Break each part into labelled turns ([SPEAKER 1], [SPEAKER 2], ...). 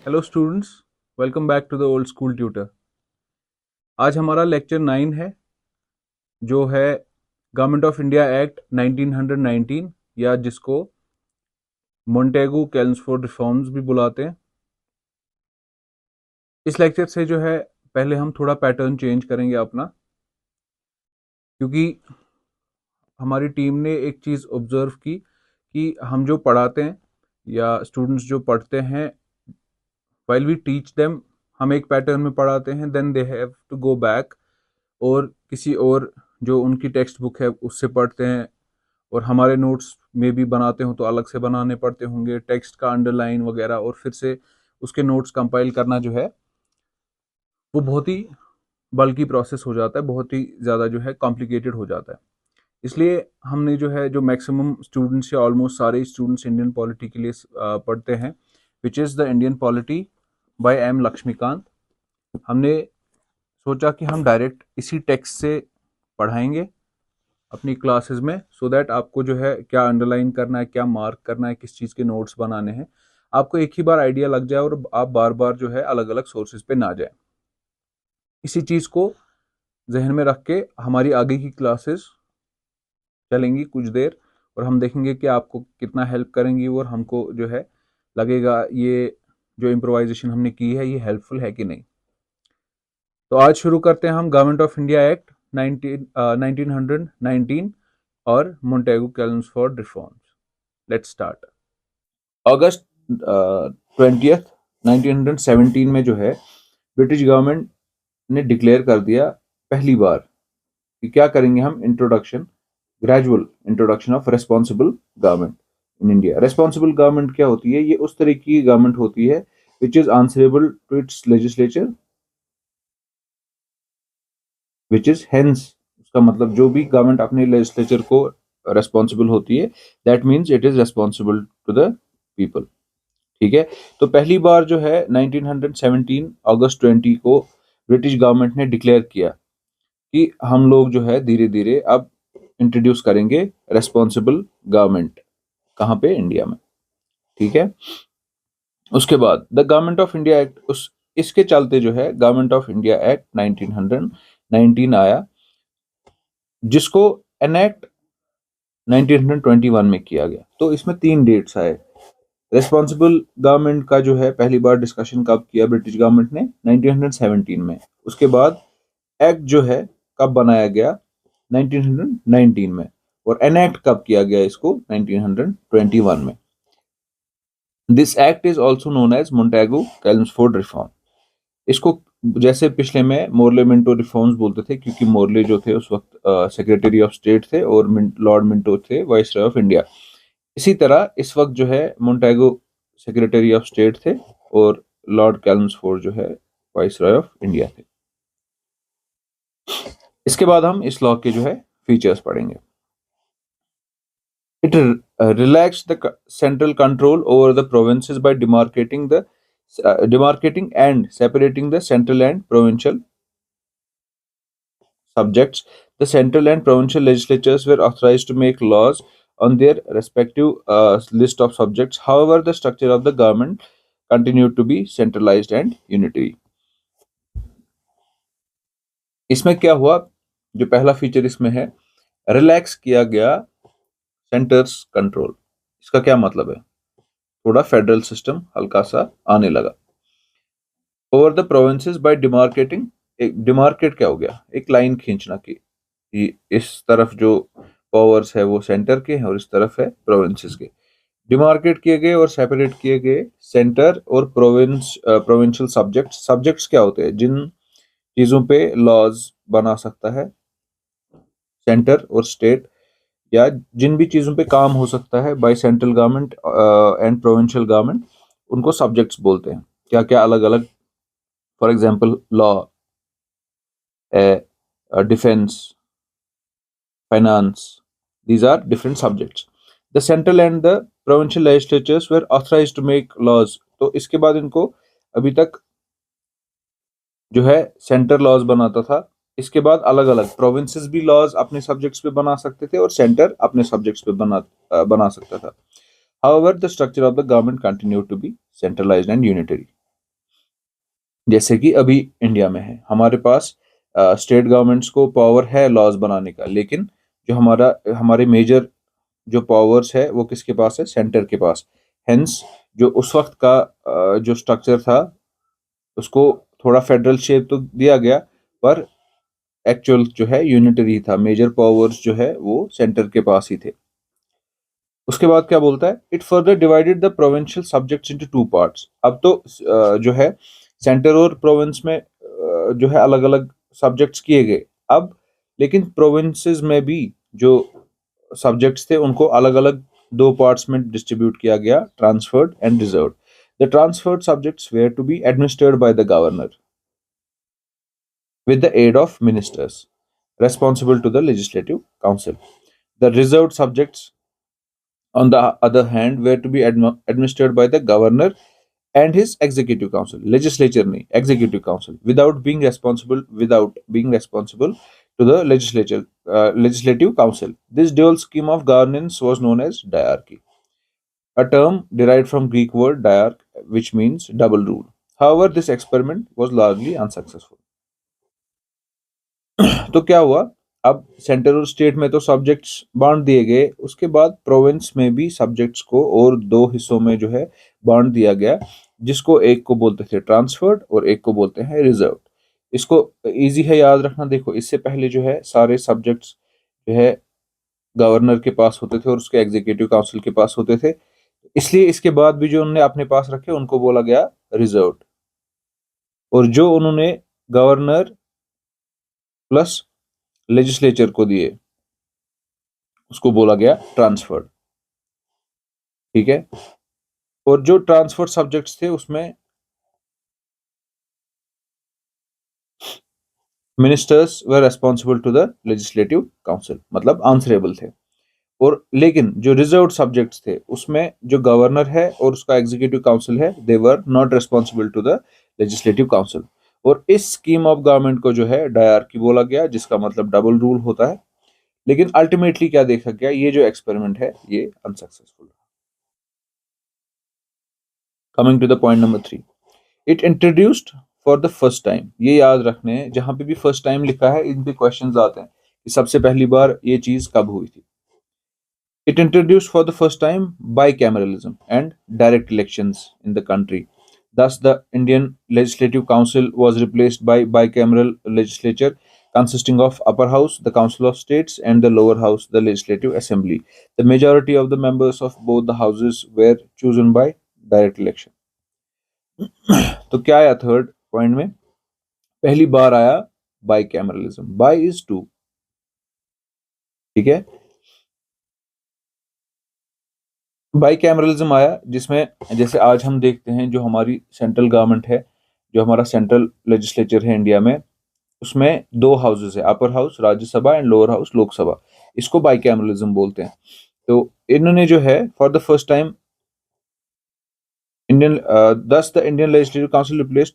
[SPEAKER 1] Hello students, welcome back to the old school tutor. आज हमारा lecture 9 है, जो है गवर्नमेंट ऑफ इंडिया एक्ट 1919, या जिसको मोंटेगू कैल्म्सफोर्ड रिफॉर्म्स भी बुलाते हैं। इस लेक्चर से जो है पहले हम थोड़ा पैटर्न चेंज करेंगे अपना, क्योंकि हमारी टीम ने एक चीज़ ऑब्जर्व की कि हम जो पढ़ाते हैं या स्टूडेंट्स जो पढ़ते हैं, वाइल वी टीच देम, हम एक पैटर्न में पढ़ाते हैं, then they have to go back और किसी और जो उनकी टेक्स्ट बुक है उससे पढ़ते हैं, और हमारे नोट्स में भी बनाते हो तो अलग से बनाने पड़ते होंगे, टेक्स्ट का अंडरलाइन वगैरह, और फिर से उसके नोट्स कंपाइल करना जो है वो बहुत ही बल्कि प्रोसेस हो जाता है, बहुत ही ज़्यादा जो है कॉम्प्लिकेटेड हो जाता है। इसलिए हमने जो है, जो मैक्सिमम स्टूडेंट्स या ऑलमोस्ट सारे स्टूडेंट्स इंडियन पॉलिटी के लिए पढ़ते हैं, which is the Indian polity by M Laxmikanth, हमने सोचा कि हम डायरेक्ट इसी टेक्स्ट से पढ़ाएंगे अपनी क्लासेस में, सो दैट आपको जो है क्या अंडरलाइन करना है, क्या मार्क करना है, किस चीज़ के नोट्स बनाने हैं, आपको एक ही बार आइडिया लग जाए और आप बार बार जो है अलग अलग सोर्सेज पे ना जाए। इसी चीज़ को जहन में रख के हमारी आगे की क्लासेस चलेंगी कुछ देर, और हम देखेंगे कि आपको कितना हेल्प करेंगी और हमको जो है लगेगा ये जो इम्प्रोवाइजेशन हमने की है ये हेल्पफुल है कि नहीं। तो आज शुरू करते हैं हम गवर्नमेंट ऑफ इंडिया एक्ट 1919 और Montagu Chelmsford reforms. Let's start. अगस्त 20th 1917 में जो है ब्रिटिश गवर्नमेंट ने डिक्लेयर कर दिया पहली बार कि क्या करेंगे हम, introduction, gradual introduction of responsible government in India. Responsible government क्या होती है? ये उस तरह की गवर्नमेंट होती है which is answerable to its legislature, which is hence, उसका मतलब जो भी गवर्नमेंट अपने लेजिस्लेचर को रेस्पॉन्सिबल होती है, that means it is responsible to the people. ठीक है, तो पहली बार जो है 1917 अगस्त 20 को ब्रिटिश गवर्नमेंट ने डिक्लेयर किया कि हम लोग जो है धीरे धीरे अब इंट्रोड्यूस करेंगे रेस्पॉन्सिबल गवर्नमेंट। कहाँ पे? इंडिया में। ठीक है, उसके बाद the government of India act, उस इसके चलते जो है गवर्नमेंट ऑफ इंडिया एक्ट 1919 आया, जिसको एनेक्ट 1921 में किया गया। तो इसमें 3 डेट्स आए। रेस्पॉन्सिबल गवर्नमेंट का जो है पहली बार डिस्कशन कब किया ब्रिटिश गवर्नमेंट ने? 1917 में। उसके बाद एक्ट जो है कब बनाया गया? 1919 में। और एनेक्ट कब किया गया इसको? 1921 में। This act is also known as Montagu Chelmsford reform. इसको जैसे पिछले में मोरले मिंटो रिफॉर्म्स बोलते थे, क्योंकि मोरले जो थे उस वक्त सेक्रेटरी ऑफ स्टेट थे और लॉर्ड मिंटो थे वाइसरॉय ऑफ इंडिया। इसी तरह इस वक्त जो है मोंटेगो सेक्रेटरी ऑफ स्टेट थे और लॉर्ड कैल्म्सफोर्ड जो है वाइसरॉय ऑफ इंडिया थे। इसके बाद हम इस लॉ के जो है फीचर्स पढ़ेंगे। It relaxed the central control over the provinces by demarcating and separating the central and provincial subjects. The central and provincial legislatures were authorized to make laws on their respective list of subjects. However, the structure of the government continued to be centralized and unitary. इसमें क्या हुआ? जो पहला feature इसमें है, relax किया गया centres control. इसका क्या मतलब है? थोड़ा फेडरल सिस्टम हल्का सा आने लगा। Over the provinces by demarcating. एक डिमार्केट क्या हो गया? एक लाइन खींचना कि इस तरफ जो पावर्स है वो सेंटर के हैं और इस तरफ है प्रोविंसेस के। डिमार्केट किए गए और सेपरेट किए गए सेंटर और प्रोविंशियल सब्जेक्ट्स। सब्जेक्ट्स क्या होते हैं? जिन चीजों पे लॉज बना सकता है सेंटर और स्टेट, या जिन भी चीजों पे काम हो सकता है by central government and provincial government, उनको सब्जेक्ट्स बोलते हैं। क्या क्या अलग अलग? For example law, defense, finance. These are different subjects. The central and the provincial legislatures were authorized to make laws. तो इसके बाद इनको अभी तक जो है सेंटर लॉज बनाता था, इसके बाद अलग अलग प्रोविंसेस भी लॉज अपने सब्जेक्ट्स पे बना सकते थे और सेंटर अपने सब्जेक्ट्स पे बना सकता था. However, the structure of the government continued to be centralized and unitary. जैसे कि अभी इंडिया में है, हमारे पास स्टेट गवर्नमेंट्स को पावर है लॉज बनाने का, लेकिन जो हमारे मेजर जो पावर्स है वो किसके पास है? सेंटर के पास। हेंस जो उस वक्त का जो स्ट्रक्चर था उसको थोड़ा फेडरल शेप तो दिया गया, पर एक्चुअल जो है यूनिटरी था, मेजर पावर्स जो है वो सेंटर के पास ही थे। उसके बाद क्या बोलता है? It further divided the provincial subjects into two parts. अब तो जो है सेंटर और प्रोविंस में जो है अलग अलग सब्जेक्ट्स किए गए। अब लेकिन प्रोविंसेस में भी जो सब्जेक्ट्स थे उनको अलग अलग दो पार्ट्स में डिस्ट्रीब्यूट किया गया, transferred and reserved. The transferred subjects were to be administered by the governor with the aid of ministers responsible to the legislative council. The reserved subjects, on the other hand, were to be administered by the governor and his executive council, legislature nahi, executive council, without being responsible to the legislative council. This dual scheme of governance was known as diarchy, a term derived from Greek word diarch, which means double rule. However, this experiment was largely unsuccessful. तो क्या हुआ? अब centre और state में तो subjects बांट दिए गए, उसके बाद प्रोविंस में भी सब्जेक्ट्स को और दो हिस्सों में जो है बांट दिया गया, जिसको एक को बोलते थे ट्रांसफर्ड और एक को बोलते हैं रिजर्व्ड। इसको इजी है याद रखना। देखो, इससे पहले जो है सारे सब्जेक्ट्स जो है गवर्नर के पास होते थे और उसके एग्जीक्यूटिव काउंसिल के पास होते थे, इसलिए इसके बाद भी जो उन्होंने अपने पास रखे उनको बोला गया रिजर्व्ड, और जो उन्होंने गवर्नर प्लस लेजिस्लेचर को दिए उसको बोला गया ट्रांसफर्ड। ठीक है। और जो ट्रांसफर्ड सब्जेक्ट्स थे उसमें ministers were responsible to the legislative council, मतलब आंसरेबल थे। और लेकिन जो रिजर्व्ड सब्जेक्ट्स थे उसमें जो गवर्नर है और उसका एग्जीक्यूटिव काउंसिल है, they were not responsible to the legislative council. और इस स्कीम ऑफ गवर्नमेंट को जो है डायरकी बोला गया, जिसका मतलब डबल रूल होता है। लेकिन अल्टीमेटली क्या देखा गया? ये जो एक्सपेरिमेंट है ये unsuccessful. Coming to the point number 3, it introduced for the first time. ये याद रखने हैं, जहां पे भी फर्स्ट टाइम लिखा है इन पे क्वेश्चंस आते हैं कि सबसे पहली बार ये चीज कब हुई थी। It introduced for the first time bicameralism and direct elections in the country. Thus, the Indian Legislative Council was replaced by bicameral legislature consisting of upper house, the Council of States, and the lower house, the Legislative Assembly. The majority of the members of both the houses were chosen by direct election. तो क्या आया third point में? पहली बार आया bicameralism, bi is two. ठीक है। By cameralism आया जिसमें जैसे आज हम देखते हैं जो हमारी सेंट्रल गवर्नमेंट है, जो हमारा सेंट्रल लेजिस्लेचर है इंडिया में, उसमें दो हाउसेस है, upper house Rajya Sabha and lower house Lok Sabha. इसको बाई कैमरलिज्म बोलते हैं। तो इन्होंने जो है for the first time Indian this the Indian legislative council replaced,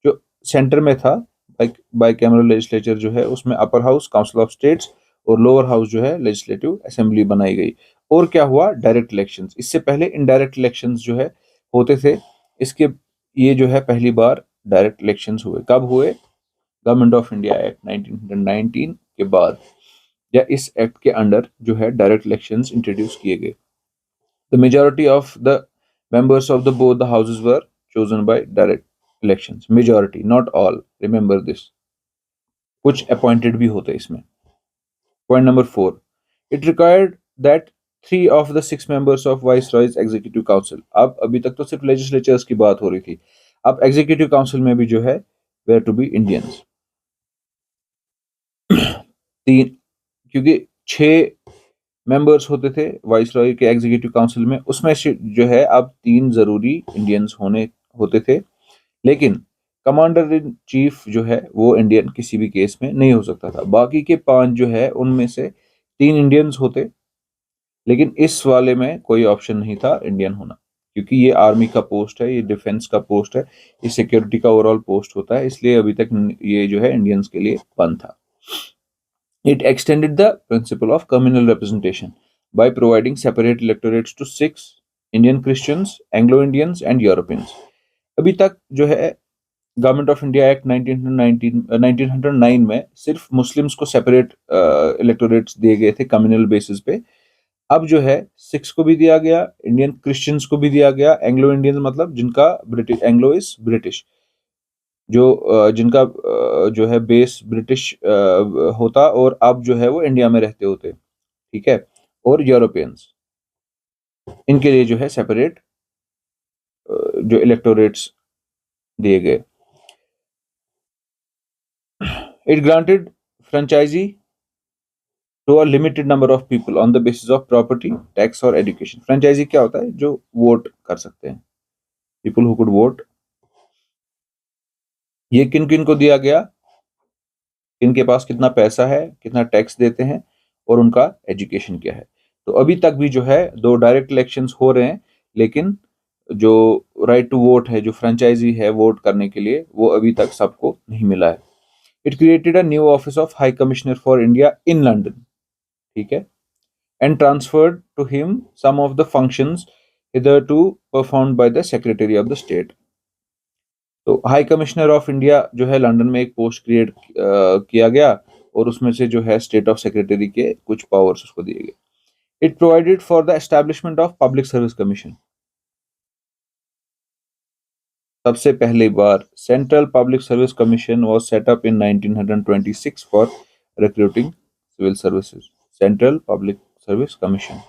[SPEAKER 1] जो सेंटर में था बाई कैमरल लेजिस्लेचर जो है उसमें upper house council of states और लोअर हाउस जो है लेजिस्लेटिव असेंबली बनाई गई। और क्या हुआ? Direct elections. इससे पहले इनडायरेक्ट इलेक्शंस जो है होते थे, इसके ये जो है पहली बार डायरेक्ट इलेक्शंस हुए। कब हुए? गवर्नमेंट ऑफ इंडिया एक्ट 1919 के बाद, या इस एक्ट के अंडर जो है डायरेक्ट इलेक्शंस इंट्रोड्यूस किए गए। The majority of the members of the both the houses were chosen by direct elections. Majority, not all. Remember this. कुछ appointed भी होते इसमें। Point number 4. It required that 3 of the 6 members of Viceroy's Executive Council. अब अभी तक तो सिर्फ legislatures की बात हो रही थी, अब Executive Council में भी जो है were to be Indians. तीन, क्योंकि 6 मेंबर्स होते थे वाइसरॉय के एग्जीक्यूटिव काउंसिल में, उसमें से जो है अब 3 जरूरी इंडियंस होने होते थे। लेकिन कमांडर इन चीफ जो है वो इंडियन किसी भी केस में नहीं हो सकता था। बाकी के 5 जो है उनमें से 3 इंडियंस होते, लेकिन इस वाले में कोई ऑप्शन नहीं था इंडियन होना, क्योंकि ये आर्मी का पोस्ट है, ये डिफेंस का पोस्ट है, ये सिक्योरिटी का ओवरऑल पोस्ट होता है, इसलिए अभी तक ये जो है इंडियंस के लिए बंद था। It extended the principle of communal representation by providing separate electorates to 6 Indian Christians, Anglo-Indians and Europeans. अभी तक जो है गवर्नमेंट ऑफ इंडिया एक्ट 1909 में सिर्फ मुस्लिम्स को सेपरेट इलेक्टोरेट्स दिए गए थे कम्युनल बेसिस पे। अब जो है सिख्स को भी दिया गया, इंडियन क्रिश्चियंस को भी दिया गया, एंग्लो इंडियन मतलब जिनका ब्रिटिश, एंग्लो इज ब्रिटिश, जो जिनका जो है बेस ब्रिटिश होता और अब जो है वो इंडिया में रहते होते, ठीक है, और यूरोपियंस, इनके लिए जो है सेपरेट जो इलेक्टोरेट्स दिए गए। It granted franchise to a limited number of people on the basis of property, tax और एजुकेशन। फ्रेंचाइजी क्या होता है? जो वोट कर सकते हैं, पीपल हु कुड वोट। ये किन किन को दिया गया? इनके पास कितना पैसा है, कितना टैक्स देते हैं और उनका एजुकेशन क्या है। तो अभी तक भी जो है दो डायरेक्ट इलेक्शंस हो रहे हैं, लेकिन जो राइट टू वोट है, जो फ्रेंचाइजी है वोट करने के लिए, वो अभी तक सबको नहीं मिला है। It created a new office of high commissioner for India in London, ठीक है, and transferred to him some of the functions hitherto performed by the secretary of the state। तो हाई कमिश्नर ऑफ इंडिया जो है London में एक post create किया गया और उसमें से जो है स्टेट ऑफ सेक्रेटरी के कुछ पावर्स उसको दिए गए। It provided for the establishment of public service commission. सबसे पहली बार central public service commission was set up in 1926 for recruiting civil services. Central public service commission.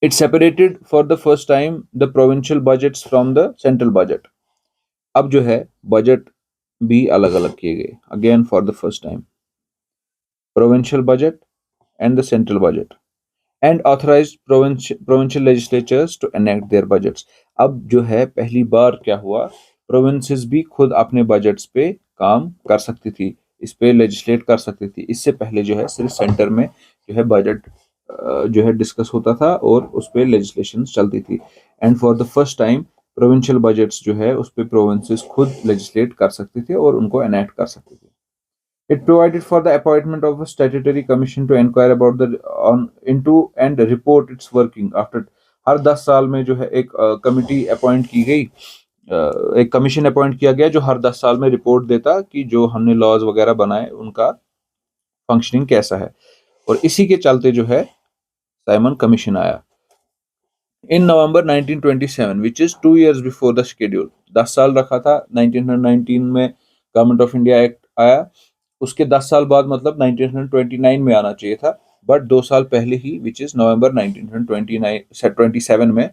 [SPEAKER 1] It separated for the first time the provincial budgets from the central budget. अब जो है budget भी अलग अलग किए गए, again for the first time, provincial budget and the central budget, and authorised provincial legislatures to enact their budgets. अब जो है पहली बार क्या हुआ, प्रोविंसेस भी खुद अपने बजट्स पे काम कर सकती थी, इस पे लेजिस्लेट कर सकती थी। इससे पहले जो है सिर्फ सेंटर में जो है बजट जो है डिस्कस होता था और उस पर लेजिस्लेशन चलती थी। And for the first time provincial budgets जो है उस पर प्रोविंसेस खुद लेजिस्लेट कर सकते थे और उनको एनेक्ट कर सकते थे। It provided for the appointment of a statutory commission to inquire about the on into and report its working after। हर 10 साल में जो है एक कमिटी अपॉइंट की गई, एक कमीशन अपॉइंट किया गया जो हर 10 साल में रिपोर्ट देता कि जो हमने लॉज वगैरह बनाए उनका फंक्शनिंग कैसा है। और इसी के चलते जो है साइमन कमीशन आया इन नवंबर 1927, which is 2 years before the schedule. 10 साल रखा था, 1919 में गवर्नमेंट ऑफ इंडिया एक्ट आया, उसके 10 साल बाद मतलब 1929 में आना चाहिए था, बट 2 साल पहले ही विच इज नवंबर 1927 में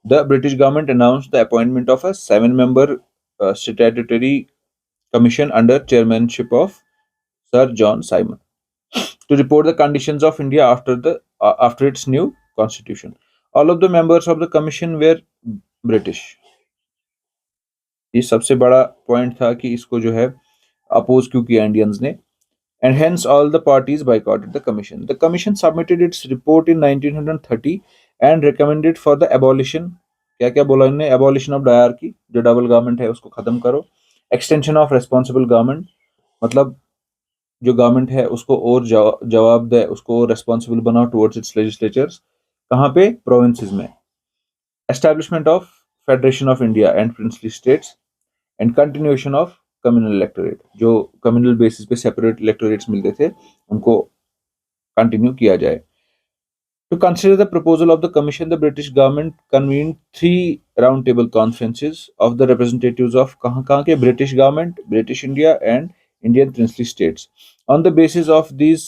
[SPEAKER 1] the British government announced the appointment of a 7-member statutory commission under chairmanship of sir John Simon to report the conditions of India after its new constitution। All of the members of the commission were British। ये सबसे बड़ा point था कि इसको जो है oppose क्यों किया इंडियंस ने। And hence all the parties boycotted the commission। The commission submitted its report in 1930 and recommended for the abolition। क्या क्या बोला इन्होंने? abolition of diarchy, जो डबल गवर्नमेंट है उसको खत्म करो। extension of responsible government, मतलब जो गवर्नमेंट है उसको और जवाब दे, उसको रेस्पॉन्सिबल बनाओ टुवर्ड्स इट्स लेजिस्लेचर्स। कहाँ पे? प्रोविंसेस में। Establishment of federation of India and princely states and continuation of communal electorate. जो कम्युनल बेसिस पे सेपरेट इलेक्टोरेट्स मिलते थे उनको कंटिन्यू किया जाए। To consider the proposal of the Commission, the British government convened 3 roundtable conferences of the representatives of कहाँ के? British government, British India, and Indian princely states। On the basis of these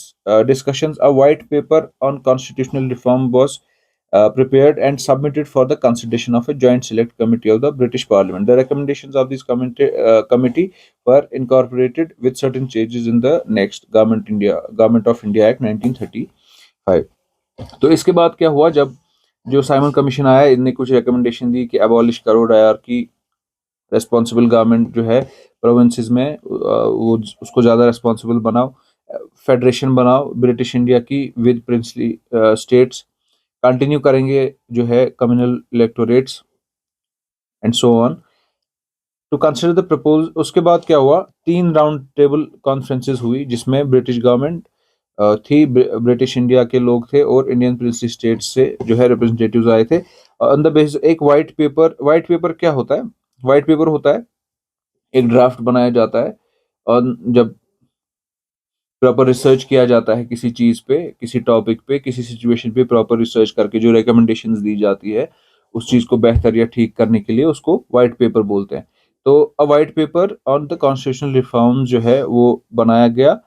[SPEAKER 1] discussions, a white paper on constitutional reform was prepared and submitted for the consideration of a joint select committee of the British Parliament। The recommendations of this committee were incorporated with certain changes in the next Government of India Act 1935। तो इसके बाद क्या हुआ, जब जो Simon commission आया, इनने कुछ रिकमेंडेशन दी कि अबॉलिश करो डायरकी, रेस्पॉन्सिबल गवर्नमेंट जो है प्रोविंसेस में वो उसको ज़्यादा रेस्पॉन्सिबल बनाओ, फेडरेशन बनाओ ब्रिटिश इंडिया की विद प्रिंसली स्टेट्स, कंटिन्यू करेंगे जो है communal electorates and so on to consider the propose. उसके बाद क्या हुआ, 3 राउंड टेबल कॉन्फ्रेंसेस हुई जिसमें ब्रिटिश गवर्नमेंट थी, ब्रिटिश इंडिया के लोग थे और इंडियन प्रिंसली स्टेट्स से जो है रिप्रेजेंटेटिव्स आए थे। ऑन द बेसिस एक वाइट पेपर क्या होता है? वाइट पेपर होता है एक ड्राफ्ट बनाया जाता है, और जब प्रॉपर रिसर्च किया जाता है किसी चीज पे, किसी टॉपिक पे, किसी सिचुएशन पे प्रॉपर रिसर्च करके जो रिकमेंडेशंस दी जाती है उस चीज को बेहतर या ठीक करने के लिए, उसको व्हाइट पेपर बोलते हैं। तो a white paper on the constitutional reforms जो है वो बनाया गया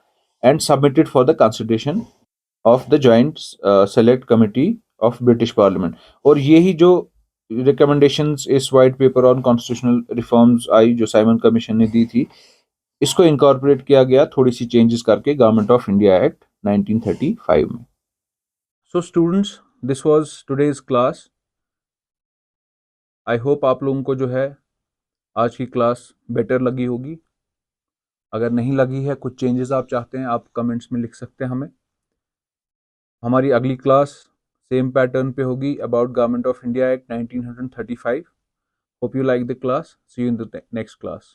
[SPEAKER 1] and submitted for the consideration of the joint select committee of British parliament. और यही जो रिकमेंडेशंस इस white paper on constitutional reforms आई जो साइमन कमीशन ने दी थी, इसको इनकॉर्पोरेट किया गया थोड़ी सी चेंजेस करके गवर्नमेंट ऑफ इंडिया एक्ट 1935 में। So students, this was today's class. I hope आप लोगों को जो है आज की क्लास बेटर लगी होगी। अगर नहीं लगी है, कुछ चेंजेस आप चाहते हैं, आप कमेंट्स में लिख सकते हैं हमें। हमारी अगली क्लास सेम पैटर्न पे होगी about government of India act 1935। Hope you like the class. See you in the next class.